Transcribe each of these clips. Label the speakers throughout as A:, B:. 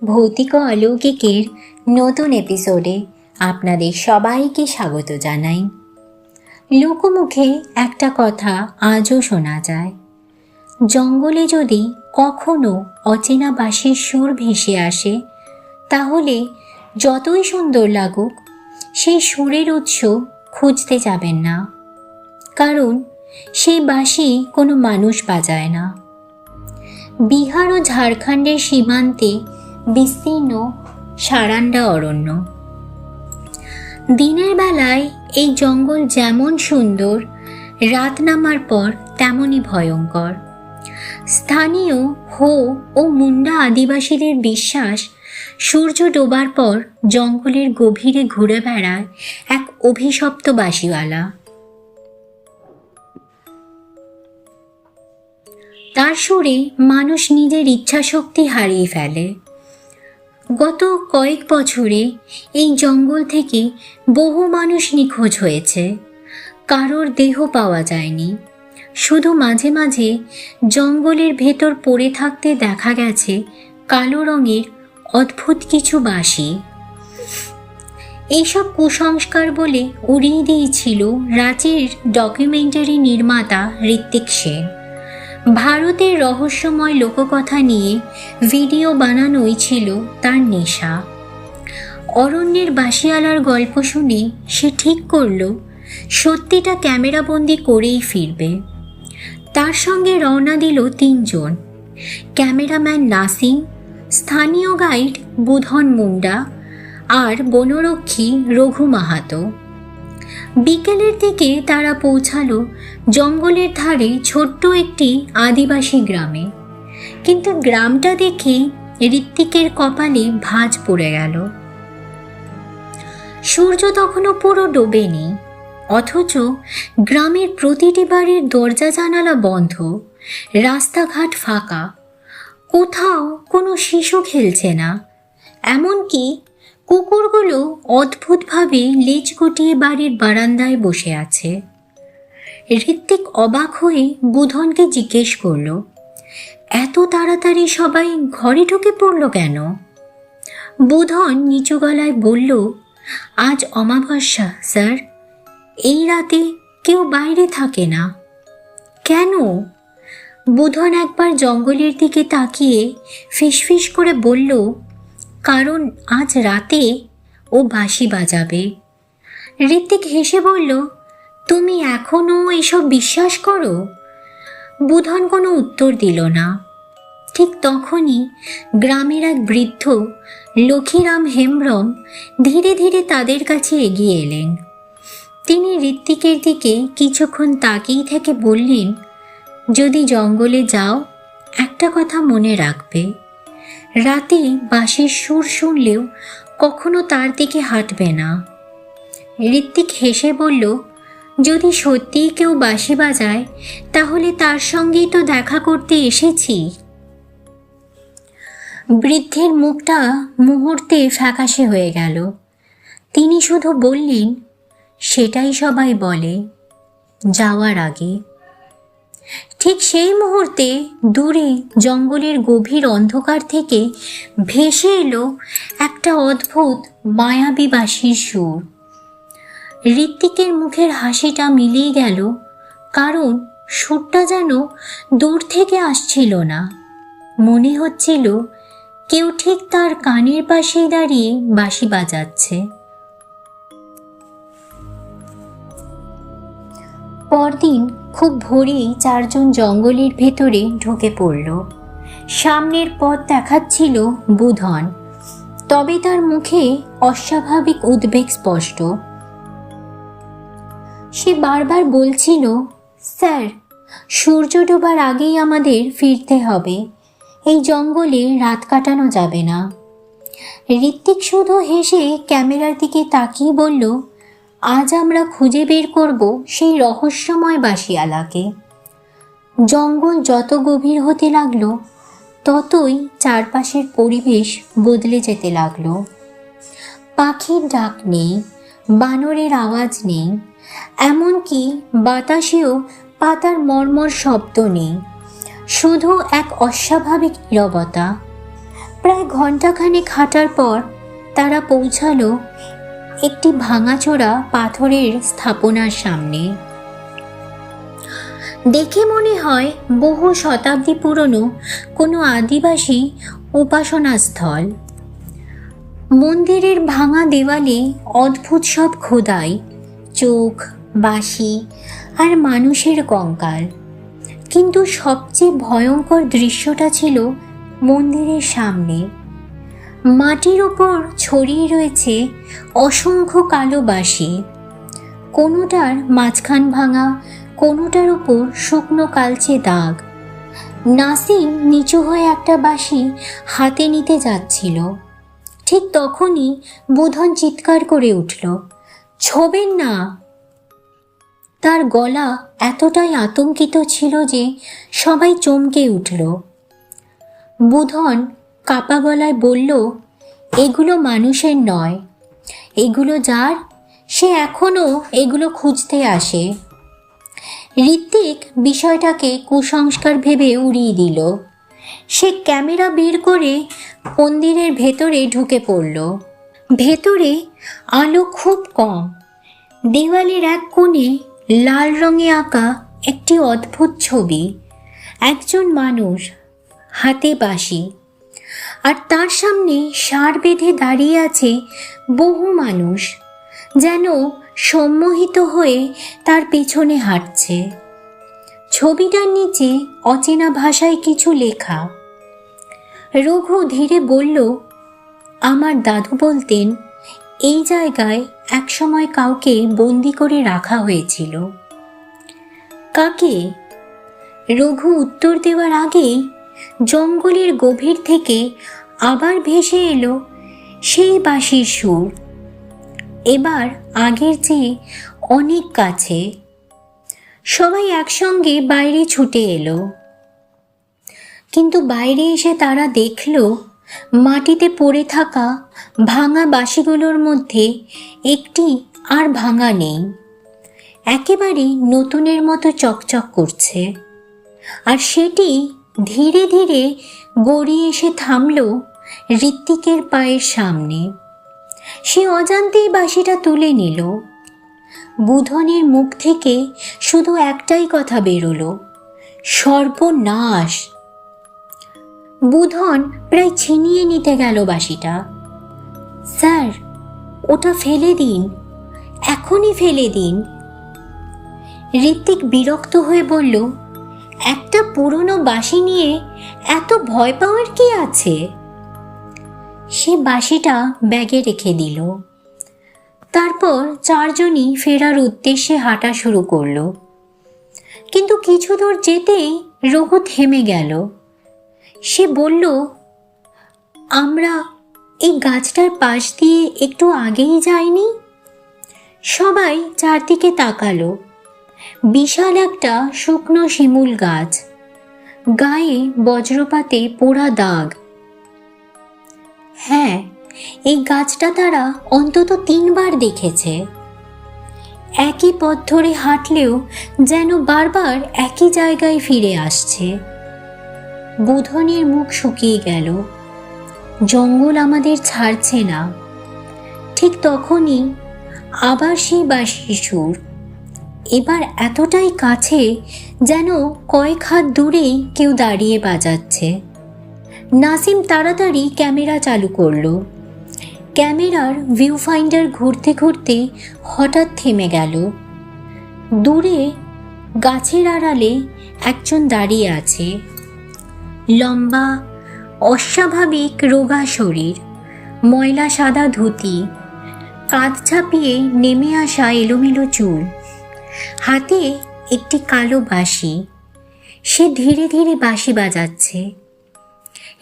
A: ভৌতিক ও অলৌকিকের নতুন এপিসোডে আপনাদের সবাইকে স্বাগত জানাই। লোকমুখে একটা কথা আজও শোনা যায়, জঙ্গলে যদি কখনো অচেনা বাঁশির সুর ভেসে আসে, তাহলে যতই সুন্দর লাগুক সেই সুরের উৎস খুঁজতে যাবেন না, কারণ সেই বাঁশি কোনো মানুষ বাজায় না। বিহার ও ঝাড়খণ্ডের সীমান্তে বিস্তীর্ণ সারান্ডা অরণ্য। দিনের বেলায় এই জঙ্গল যেমন সুন্দর, রাত নামার পর তেমনই ভয়ঙ্কর। স্থানীয় হো ও মুন্ডা আদিবাসীদের বিশ্বাস, সূর্য ডোবার পর জঙ্গলের গভীরে ঘুরে বেড়ায় এক অভিশপ্ত বাঁশিওয়ালা। তার সুরে মানুষ নিজের ইচ্ছাশক্তি হারিয়ে ফেলে। গত কয়েক বছরে এই জঙ্গল থেকে বহু মানুষ নিখোঁজ হয়েছে, কারোর দেহ পাওয়া যায়নি। শুধু মাঝে মাঝে জঙ্গলের ভেতর পড়ে থাকতে দেখা গেছে কালো রঙের অদ্ভুত কিছু বাঁশি। এইসব কুসংস্কার বলে উড়িয়ে দিয়েছিল রাঁচির ডকুমেন্টারি নির্মাতা ঋত্বিক সেন। ভারতের রহস্যময় লোককথা নিয়ে ভিডিও বানানোই ছিল তার নেশা। অরণ্যের বাঁশিওয়ালার গল্প শুনে সে ঠিক করল সত্যিটা ক্যামেরাবন্দি করেই ফিরবে। তার সঙ্গে রওনা দিল 3 জন: ক্যামেরাম্যান নাসিম, স্থানীয় গাইড বুধন মুন্ডা আর বনরক্ষী রঘু মাহাতো। বিকেলের দিকে তারা পৌঁছালো জঙ্গলের ধারে ছোট্ট একটি আদিবাসী গ্রামে। কিন্তু গ্রামটা দেখে ঋত্বিকের কপালে ভাঁজ পড়ে গেল। সূর্য তখনও পুরো ডোবেনি, অথচ গ্রামের প্রতিটি বাড়ির দরজা জানালা বন্ধ, রাস্তাঘাট ফাঁকা, কোথাও কোনো শিশু খেলছে না। এমনকি কুকুরগুলো অদ্ভুতভাবে লেজ গুটিয়ে বাড়ির বারান্দায় বসে আছে। ঋত্বিক অবাক হয়ে বুধনকে জিজ্ঞেস করল, এত তাড়াতাড়ি সবাই ঘরে ঢুকে পড়ল কেন? বুধন নিচু গলায় বলল, আজ অমাবস্যা স্যার, এই রাতে কেউ বাইরে থাকে না। কেন? বুধন একবার জঙ্গলের দিকে তাকিয়ে ফিসফিস করে বলল, কারণ আজ রাতে ও বাঁশি বাজাবে। ঋত্বিক হেসে বলল, তুমি এখনও এসব বিশ্বাস করো? বুধন কোনো উত্তর দিল না। ঠিক তখনই গ্রামের এক বৃদ্ধ লক্ষীরাম হেমব্রম ধীরে ধীরে তাদের কাছে এগিয়ে এলেন। তিনি ঋত্বিকের দিকে কিছুক্ষণ তাকিয়ে থেকে বললেন, যদি জঙ্গলে যাও একটা কথা মনে রাখবে, রাতে বাঁশির সুর শুনলেও কখনো তার দিকে হাঁটবে না। ঋত্বিক হেসে বলল, যদি সত্যিই কেউ বাঁশি বাজায় তাহলে তার সঙ্গেই তো দেখা করতে এসেছি। বৃদ্ধের মুখটা মুহূর্তে ফ্যাকাশে হয়ে গেল। তিনি শুধু বললেন, সেটাই সবাই বলে যাওয়ার আগে। ঠিক সেই মুহূর্তে দূরে জঙ্গলের গভীর অন্ধকার থেকে ভেসে এলো একটা অদ্ভুত মায়াবী বাঁশির সুর। ঋত্বিকের মুখের হাসিটা মিলিয়ে গেল, কারণ সুরটা যেন দূর থেকে আসছিল না। মনে হচ্ছিল কেউ ঠিক তার কানের পাশেই দাঁড়িয়ে বাঁশি বাজাচ্ছে। পরদিন খুব ভোরেই 4 জন জঙ্গলের ভেতরে ঢুকে পড়ল। সামনের পথ দেখাচ্ছিল বুধন, তবে তার মুখে অস্বাভাবিক উদ্বেগ স্পষ্ট। সে বারবার বলছিল, স্যার, সূর্য ডোবার আগেই আমাদের ফিরতে হবে, এই জঙ্গলে রাত কাটানো যাবে না। ঋত্বিক শুধু হেসে ক্যামেরার দিকে তাকিয়ে বলল, আজ আমরা খুঁজে বের করব সেই রহস্যময় বাঁশিওয়ালাকে। জঙ্গল যত গভীর হতে লাগলো, ততই চারপাশের পরিবেশ বদলে যেতে লাগলো। পাখির ডাক নেই, বানরের আওয়াজ নেই, এমনকি বাতাসেও পাতার মর্মর শব্দ নেই। শুধু এক অস্বাভাবিক নীরবতা। প্রায় ঘণ্টাখানেক হাঁটার পর তারা পৌঁছালো একটি ভাঙাচোরা পাথরের স্থাপনার সামনে। দেখে মনে হয় বহু শতাব্দী পুরনো কোনো আদিবাসী উপাসনাস্থল। মন্দিরের ভাঙা দেওয়ালে অদ্ভুত সব খোদাই, চোখ, বাঁশি আর মানুষের কঙ্কাল। কিন্তু সবচেয়ে ভয়ঙ্কর দৃশ্যটা ছিল মন্দিরের সামনে। মাটির ওপর ছড়িয়ে রয়েছে অসংখ্য কালো বাঁশি, কোনোটার মাঝখান ভাঙা, কোনোটার ওপর শুকনো কালচে দাগ। নাসিম নিচু হয়ে একটা বাঁশি হাতে নিতে যাচ্ছিল। ঠিক তখনই বুধন চিৎকার করে উঠল, ছোবেন না। তার গলা এতটাই আতঙ্কিত ছিল যে সবাই চমকে উঠল। বুধন কাপা গলায় বলল, এগুলো মানুষের নয়, এগুলো যার, সে এখনও এগুলো খুঁজতে আসে। ঋত্বিক বিষয়টাকে কুসংস্কার ভেবে উড়িয়ে দিল। সে ক্যামেরা বের করে মন্দিরের ভেতরে ঢুকে পড়ল। ভেতরে আলো খুব কম। দেওয়ালের এক কোণে লাল রঙে আঁকা একটি অদ্ভুত ছবি, একজন মানুষ, হাতে বাঁশি, আর তার সামনে ষাঁড় বেঁধে দাঁড়িয়ে আছে বহু মানুষ, যেন সম্মোহিত হয়ে তার পেছনে হাঁটছে। ছবিটার নিচে অচেনা ভাষায় কিছু লেখা। রঘু ধীরে বলল, আমার দাদু বলতেন এই জায়গায় একসময় কাউকে বন্দি করে রাখা হয়েছিল। কাকে? রঘু উত্তর দেওয়ার আগেই জঙ্গলের গভীর থেকে আবার ভেসে এলো সেই বাঁশির সুর, এবার আগের চেয়ে অনেক কাছে। সবাই একসঙ্গে বাইরে ছুটে এলো। কিন্তু বাইরে এসে তারা দেখল মাটিতে পড়ে থাকা ভাঙা বাঁশিগুলোর মধ্যে একটি আর ভাঙা নেই, একেবারেই নতুনের মতো চকচক করছে। আর সেটি ধীরে ধীরে গড়িয়ে এসে থামল ঋত্বিকের পায়ের সামনে। সে অজান্তেই বাঁশিটা তুলে নিল। বুধনের মুখ থেকে শুধু একটাই কথা বেরোলো, সর্বনাশ। বুধন প্রায় ছিনিয়ে নিতে গেল বাঁশিটা। স্যার, ওটা ফেলে দিন, এখনই ফেলে দিন। ঋত্বিক বিরক্ত হয়ে বলল, একটা পুরনো বাঁশি নিয়ে এত ভয় পাওয়ার কি আছে? সে বাঁশিটা ব্যাগে রেখে দিল। তারপর চারজনই ফেরার উদ্দেশ্যে হাঁটা শুরু করলো। কিন্তু কিছু দূর যেতেই রঘু থেমে গেল। সে বলল, আমরা এই গাছটার পাশ দিয়ে একটু আগেই যাইনি? সবাই চারদিকে তাকালো। বিশাল একটা শুকনো শিমুল গাছ, গায়ে বজ্রপাতে পোড়া দাগ। হ্যাঁ, এই গাছটা তারা অন্তত 3 বার দেখেছে। একই পথ ধরে হাঁটলেও যেন বারবার একই জায়গায় ফিরে আসছে। বুধনের মুখ শুকিয়ে গেল। জঙ্গল আমাদের ছাড়ছে না। ঠিক তখনই আবার সেই বাঁশির সুর, এবার এতটাই কাছে যেন কয়েক হাত দূরেই কেউ দাঁড়িয়ে বাজাচ্ছে। নাসিম তাড়াতাড়ি ক্যামেরা চালু করলো। ক্যামেরার ভিউ ফাইন্ডার ঘুরতে ঘুরতে হঠাৎ থেমে গেল। দূরে গাছের আড়ালে একজন দাঁড়িয়ে আছে। লম্বা, অস্বাভাবিক রোগা শরীর, ময়লা সাদা ধুতি, কাঁধ ছাপিয়ে নেমে আসা এলোমেলো চুল, হাতে একটি কালো বাঁশি। সে ধীরে ধীরে বাঁশি বাজাচ্ছে।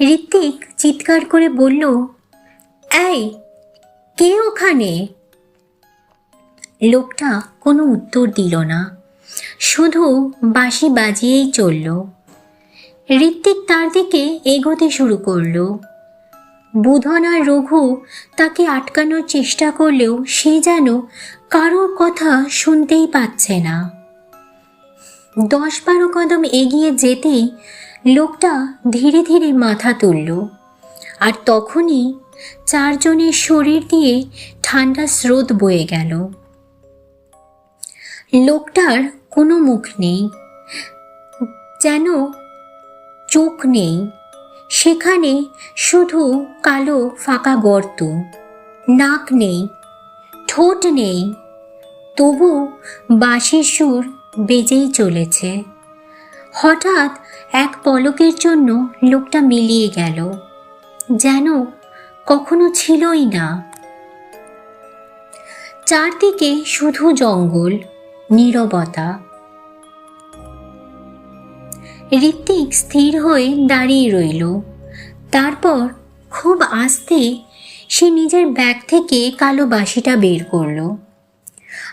A: ঋত্বিক চিৎকার করে বলল, এই, কে ওখানে? লোকটা কোনো উত্তর দিল না, শুধু বাঁশি বাজিয়েই চলল। ঋত্বিক তার দিকে এগোতে শুরু করলো। বুধন আর রঘু তাকে আটকানোর চেষ্টা করলেও সে যেন কারোর কথা শুনতেই পাচ্ছে না। 10-12 কদম এগিয়ে যেতেই লোকটা ধীরে ধীরে মাথা তুলল। আর তখনই চারজনের শরীর দিয়ে ঠান্ডা স্রোত বয়ে গেল। লোকটার কোনো মুখ নেই, যেন চোখ নেই, সেখানে শুধু কালো ফাঁকা গর্ত। নাক নেই, ঠোঁট নেই, তবু বাঁশির সুর বেজেই চলেছে। হঠাৎ এক পলকের জন্য লোকটা মিলিয়ে গেল, যেন কখনো ছিলই না। চারদিকে শুধু জঙ্গল, নীরবতা। ঋত্বিক স্থির হয়ে দাঁড়িয়ে রইল। তারপর খুব আস্তে সে নিজের ব্যাগ থেকে কালো বাঁশিটা বের করল,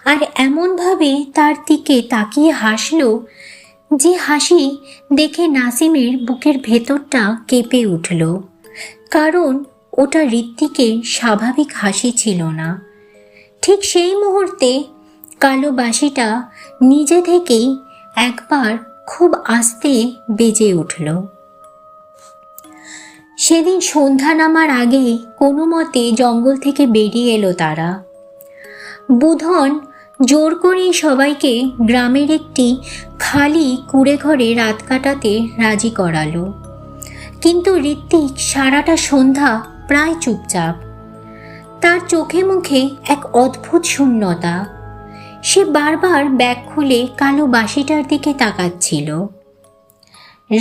A: আর এমনভাবে তার দিকে তাকিয়ে হাসল যে হাসি দেখে নাসিমের বুকের ভেতরটা কেঁপে উঠল। কারণ ওটা ঋত্বিকের স্বাভাবিক হাসি ছিল না। ঠিক সেই মুহূর্তে কালো বাঁশিটা নিজে থেকেই একবার খুব আস্তে বেজে উঠল। সেদিন সন্ধ্যা নামার আগে কোনো মতে জঙ্গল থেকে বেরিয়ে এলো তারা। বুধন জোর করেই সবাইকে গ্রামের একটি খালি কুঁড়ে ঘরে রাত কাটাতে রাজি করালো। কিন্তু ঋত্বিক সারাটা সন্ধ্যা প্রায় চুপচাপ। তার চোখে মুখে এক অদ্ভুত শূন্যতা। সে বারবার ব্যাগ খুলে কালো বাঁশিটার দিকে তাকাচ্ছিল।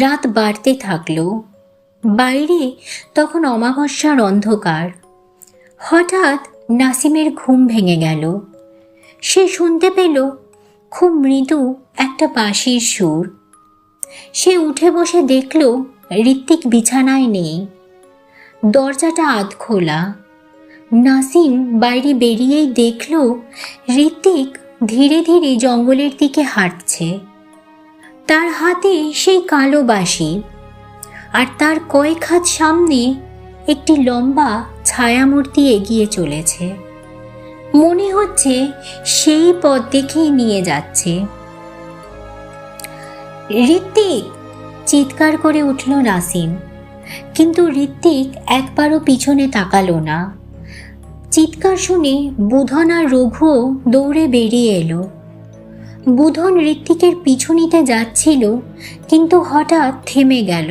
A: রাত বাড়তে থাকলো। বাইরে তখন অমাবস্যার অন্ধকার। হঠাৎ নাসিমের ঘুম ভেঙে গেল। সে শুনতে পেল খুব মৃদু একটা বাঁশির সুর। সে উঠে বসে দেখল ঋত্বিক বিছানায় নেই। দরজাটা আধ খোলা। নাসিম বাইরে বেরিয়েই দেখল ঋত্বিক ধীরে ধীরে জঙ্গলের দিকে হাঁটছে। তার হাতে সেই কালো বাঁশি, আর তার কয়েক হাত সামনে একটি লম্বা ছায়ামূর্তি এগিয়ে চলেছে। মনে হচ্ছে সেই পথ দেখেই নিয়ে যাচ্ছে। ঋত্বিক! চিৎকার করে উঠল নাসিম, কিন্তু ঋত্বিক একবারও পিছনে তাকালো না। চিৎকার শুনে বুধন আর রঘুও দৌড়ে বেরিয়ে এলো। বুধন ঋত্বিকের পিছু নিতে যাচ্ছিল, কিন্তু হঠাৎ থেমে গেল।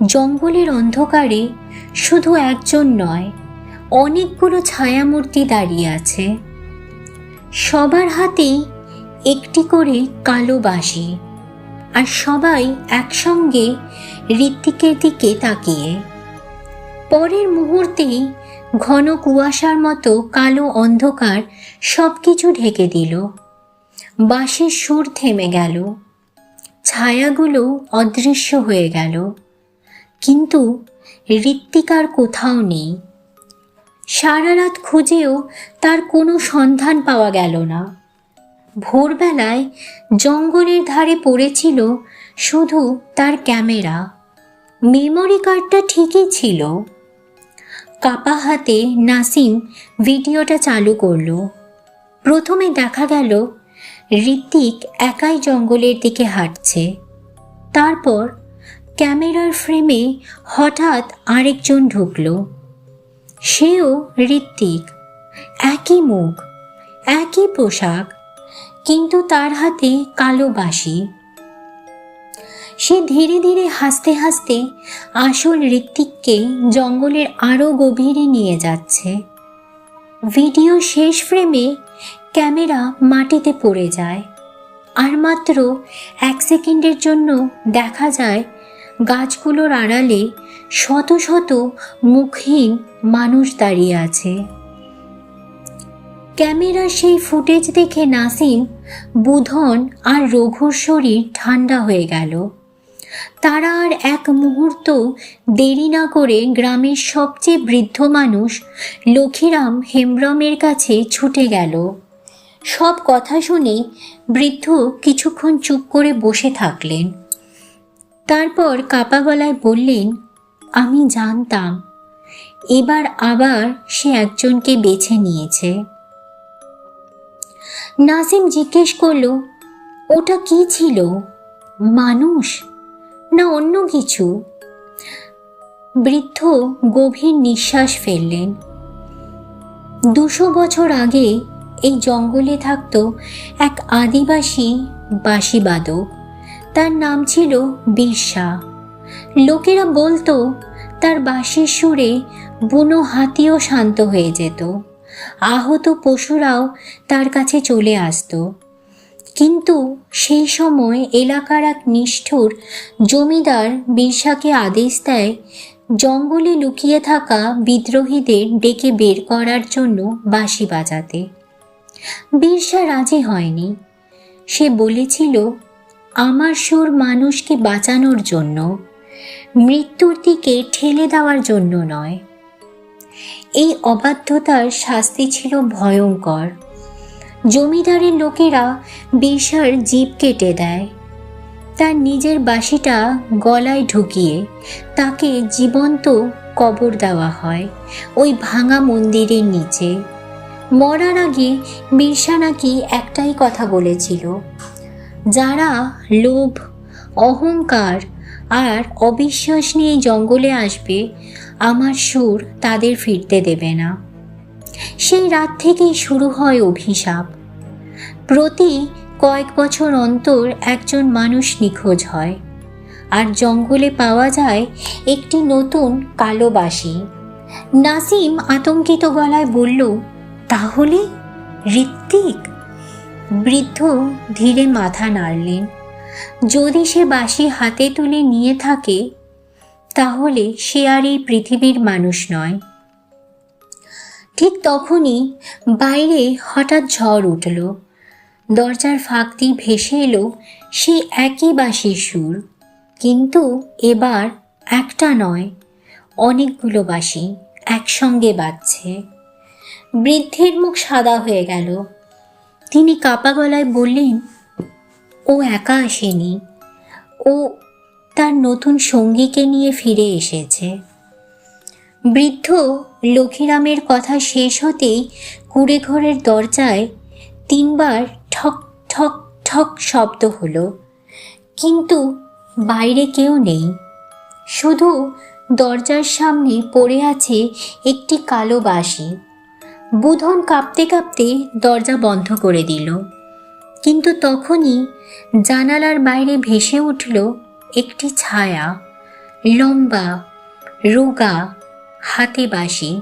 A: জঙ্গলের অন্ধকারে শুধু একজন নয়, অনেকগুলো ছায়ামূর্তি দাঁড়িয়ে আছে। সবার হাতেই একটি করে কালো বাঁশি, আর সবাই একসঙ্গে ঋত্বিকের দিকে তাকিয়ে। পরের মুহূর্তেই ঘন কুয়াশার মতো কালো অন্ধকার সবকিছু ঢেকে দিল। বাঁশির সুর থেমে গেল, ছায়াগুলো অদৃশ্য হয়ে গেল, কিন্তু ঋত্বিক আর কোথাও নেই। সারা রাত খুঁজেও তার কোনো সন্ধান পাওয়া গেল না। ভোরবেলায় জঙ্গলের ধারে পড়েছিল শুধু তার ক্যামেরা। মেমোরি কার্ডটা ঠিকই ছিল। কাপা হাতে নাসিম ভিডিওটা চালু করল। প্রথমে দেখা গেল ঋত্বিক একাই জঙ্গলের দিকে হাঁটছে। তারপর ক্যামেরার ফ্রেমে হঠাৎ আরেকজন ঢুকল। সেও ঋত্বিক, একই মুখ, একই পোশাক, কিন্তু তার হাতে কালো বাঁশি। সে ধীরে ধীরে হাসতে হাসতে আসল ঋত্বিককে জঙ্গলের আরও গভীরে নিয়ে যাচ্ছে। ভিডিও শেষ ফ্রেমে ক্যামেরা মাটিতে পড়ে যায়, আর মাত্র 1 সেকেন্ডের জন্য দেখা যায় গাছগুলোর আড়ালে শত শত মুখহীন মানুষ দাঁড়িয়ে আছে। ক্যামেরার সেই ফুটেজ দেখে নাসিম, বুধন আর রঘুর শরীর ঠান্ডা হয়ে গেল। তারা আর এক মুহূর্ত দেরি না করে গ্রামের সবচেয়ে বৃদ্ধ মানুষ লক্ষীরাম হেমব্রমের কাছে ছুটে গেল। সব কথা শুনে বৃদ্ধ কিছুক্ষণ চুপ করে বসে থাকলেন। তারপর কাপা গলায় বললেন, আমি জানতাম এবার আবার সে একজনকে বেছে নিয়েছে। নাসিম জিজ্ঞেস করল, ওটা কি ছিল? মানুষ না অন্য কিছু? বৃদ্ধ গভীর নিঃশ্বাস ফেললেন। 200 বছর আগে এই জঙ্গলে থাকত এক আদিবাসী বাঁশিবাদক। তার নাম ছিল বিরসা। লোকেরা বলতো তার বাঁশির সুরে বুনো হাতিও শান্ত হয়ে যেত, আহত পশুরাও তার কাছে চলে আসতো। কিন্তু সেই সময় এলাকার এক নিষ্ঠুর জমিদার বিরসাকে আদেশ দেয় জঙ্গলে লুকিয়ে থাকা বিদ্রোহীদের ডেকে বের করার জন্য বাঁশি বাজাতে। বিরসা রাজি হয়নি। সে বলেছিল, আমার সুর মানুষকে বাঁচানোর জন্য, মৃত্যুর দিকে ঠেলে দেওয়ার জন্য নয়। এই অবাধ্যতার শাস্তি ছিল ভয়ঙ্কর। জমিদারের লোকেরা বিরসার জিভ কেটে দেয়। তার নিজের বাঁশিটা গলায় ঢুকিয়ে তাকে জীবন্ত কবর দেওয়া হয় ওই ভাঙা মন্দিরের নিচে। মরার আগে বিরসা নাকি একটাই কথা বলেছিল, যারা লোভ, অহংকার আর অবিশ্বাস নিয়ে জঙ্গলে আসবে, আমার সুর তাদের ফিরতে দেবে না। সেই রাত থেকেই শুরু হয় অভিশাপ। প্রতি কয়েক বছর অন্তর একজন মানুষ নিখোঁজ হয়, আর জঙ্গলে পাওয়া যায় একটি নতুন কালো বাঁশি। নাসিম আতঙ্কিত গলায় বলল, তাহলে ঋত্বিক? বৃদ্ধ ধীরে মাথা নাড়লেন। যদি সে বাঁশি হাতে তুলে নিয়ে থাকে, তাহলে সে আর এই পৃথিবীর মানুষ নয়। ঠিক তখনই বাইরে হঠাৎ ঝড় উঠল। দরজার ফাঁক দিয়ে ভেসে এলো সেই একই বাঁশির সুর, কিন্তু এবার একটা নয়, অনেকগুলো বাঁশি একসঙ্গে বাজছে। বৃদ্ধের মুখ সাদা হয়ে গেল। তিনি কাপা গলায় বললেন, ও একা আসেনি, ও তার নতুন সঙ্গীকে নিয়ে ফিরে এসেছে। বৃদ্ধ লক্ষীরামের কথা শেষ হতেই কুঁড়ে ঘরের দরজায় 3 বার ঠক ঠক ঠক শব্দ হলো, কিন্তু বাইরে কেউ নেই। শুধু দরজার সামনে পড়ে আছে একটি কালো বাঁশি। বুধন কাঁপতে কাঁপতে দরজা বন্ধ করে দিল, কিন্তু তখনই জানালার বাইরে ভেসে উঠল একটি ছায়া, লম্বা, রোগা, হাতে বাঁশি।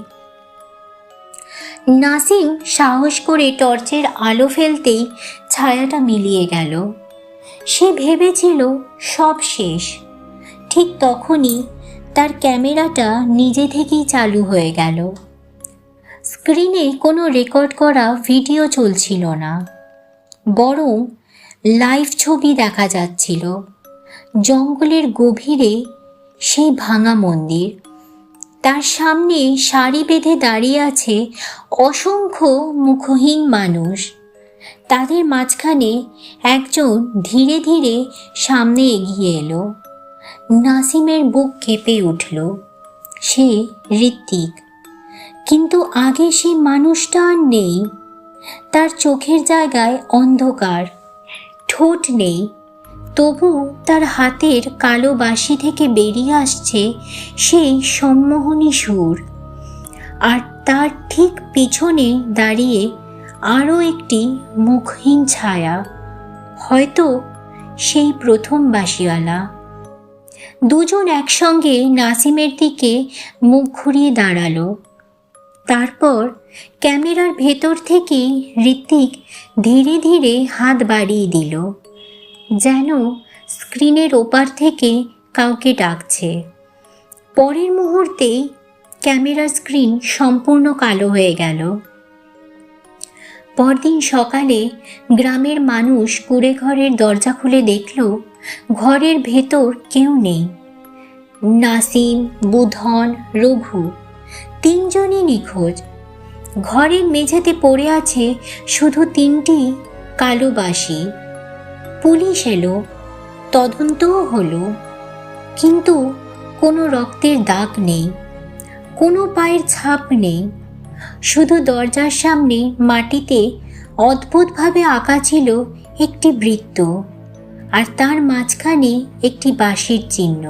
A: নাসিম সাহস করে টর্চের আলো ফেলতেই ছায়াটা মিলিয়ে গেল। সে ভেবেছিল সব শেষ। ঠিক তখনই তার ক্যামেরাটা নিজে থেকেই চালু হয়ে গেল। স্ক্রিনে কোনো রেকর্ড করা ভিডিও চলছিল না, বরং লাইভ ছবি দেখা যাচ্ছিল। জঙ্গলের গভীরে সেই ভাঙা মন্দির, তার সামনে সারি বেঁধে দাঁড়িয়ে আছে অসংখ্য মুখহীন মানুষ। তাদের মাঝখানে একজন ধীরে ধীরে সামনে এগিয়ে এলো। নাসিমের বুক কেঁপে উঠল। সে ঋত্বিক, কিন্তু আগে সেই মানুষটা আর নেই। তার চোখের জায়গায় অন্ধকার, ঠোঁট নেই, তবু তার হাতের কালো বাঁশি থেকে বেরিয়ে আসছে সেই সম্মোহনী সুর। আর তার ঠিক পিছনে দাঁড়িয়ে আরও একটি মুখহীন ছায়া, হয়তো সেই প্রথম বাঁশিওয়ালা। দুজন একসঙ্গে নাসিমের দিকে মুখ ঘুরিয়ে দাঁড়ালো। তারপর ক্যামেরার ভেতর থেকে ঋত্বিক ধীরে ধীরে হাত বাড়িয়ে দিল, যেন স্ক্রিনের ওপার থেকে কাউকে ডাকছে। পরের মুহূর্তেই ক্যামেরার স্ক্রিন সম্পূর্ণ কালো হয়ে গেল। পরদিন সকালে গ্রামের মানুষ কুঁড়ে ঘরের দরজা খুলে দেখল ঘরের ভেতর কেউ নেই। নাসিম, বুধন, রঘু 3 জনই নিখোঁজ। ঘরের মেঝেতে পড়ে আছে শুধু 3টি কালো বাঁশি। পুলিশ এলো, তদন্তও হলো, কিন্তু কোনো রক্তের দাগ নেই, কোনো পায়ের ছাপ নেই। শুধু দরজার সামনে মাটিতে অদ্ভুতভাবে আঁকা ছিল একটি বৃত্ত, আর তার মাঝখানে একটি বাঁশির চিহ্ন।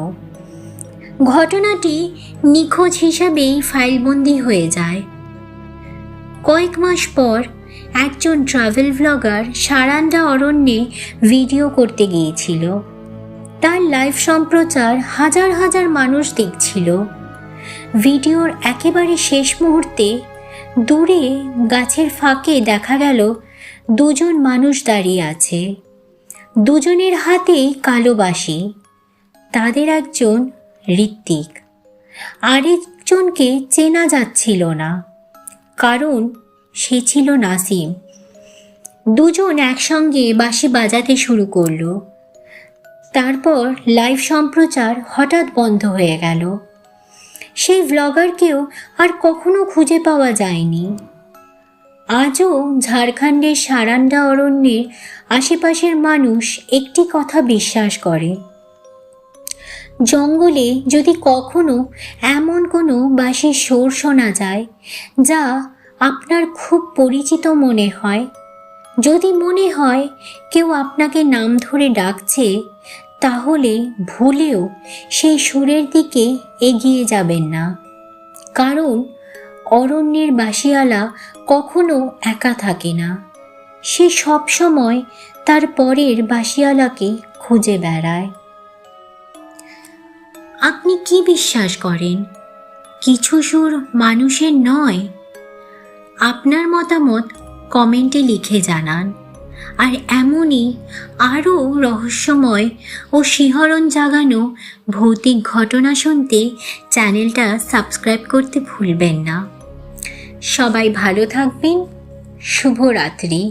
A: ঘটনাটি নিখোঁজ হিসাবেই ফাইলবন্দি হয়ে যায়। কয়েক মাস পর একজন ট্রাভেল ব্লগার সারান্ডা অরণ্যে ভিডিও করতে গিয়েছিল। তার লাইভ সম্প্রচার হাজার হাজার মানুষ দেখছিল। ভিডিওর একেবারে শেষ মুহূর্তে দূরে গাছের ফাঁকে দেখা গেল দুজন মানুষ দাঁড়িয়ে আছে। দুজনের হাতেই কালো বাঁশি। তাদের একজন ঋত্বিক, আরেকজনকে চেনা যাচ্ছিল না, কারণ সে ছিল নাসিম। দুজন একসঙ্গে বাঁশি বাজাতে শুরু করলো। তারপর লাইভ সম্প্রচার হঠাৎ বন্ধ হয়ে গেল। সেই ব্লগারকেও আর কখনো খুঁজে পাওয়া যায়নি। আজও ঝাড়খণ্ডের সারান্ডা অরণ্যের আশেপাশের মানুষ একটি কথা বিশ্বাস করে, জঙ্গলে যদি কখনো এমন কোনো বাঁশির সুর শোনা যায় যা আপনার খুব পরিচিত মনে হয়, যদি মনে হয় কেউ আপনাকে নাম ধরে ডাকছে, তাহলে ভুলেও সেই সুরের দিকে এগিয়ে যাবেন না। কারণ অরণ্যের বাঁশিওয়ালা কখনো একা থাকে না, সে সব সময় তার পরের বাঁশিওয়ালাকে খুঁজে বেড়ায়। আপনি কি বিশ্বাস করেন কিছু সুর মানুষের নয়? আপনার মতামত কমেন্টে লিখে জানান। আর এমনই আরও রহস্যময় ও শিহরণ জাগানো ভৌতিক ঘটনা শুনতে চ্যানেলটা সাবস্ক্রাইব করতে ভুলবেন না। সবাই ভালো থাকবেন। শুভরাত্রি।